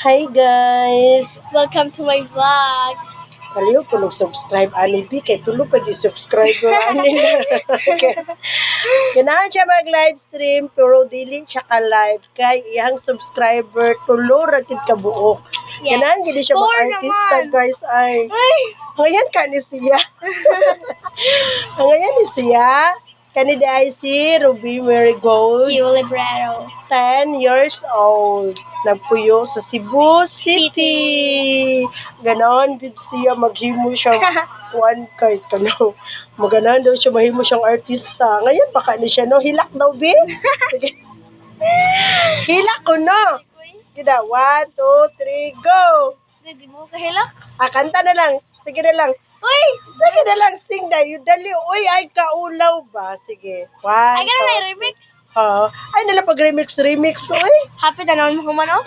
Hi guys! Welcome to my vlog. Kaliw ko nag-subscribe ani B kay tulo pa di subscriber ani na. Ganahan siya mag-live stream pero dili siya ka-live kay iyang subscriber tulo ra gid ka buok. Yes. Ganahan gid siya 4 mag-artista naman. guys ay. Ay! Ngayon ka ni siya. Ngayon ni siya. Kani di ay si Ruby Marigold. Q Libretto. 10 years old. Nagpuyo sa Cebu City. Ganon, good siya. Maghimo siya. One guys, kano. Maganon daw siya. Mahimo siyang artista. Ngayon, baka ni siya, no? Hilak daw, Bin. Sige. Hilak ko, no? Gida, 1, 2, 3, go! Hindi mo kahilak? Kanta na lang. Sige na lang. Uy! Sige na lang, sing na. You dali. Uy, ay, kaulaw ba? Sige. 1, Ay, ganun na remix. Ay, nila pag remix. Uy. Happy na naman mo kumano?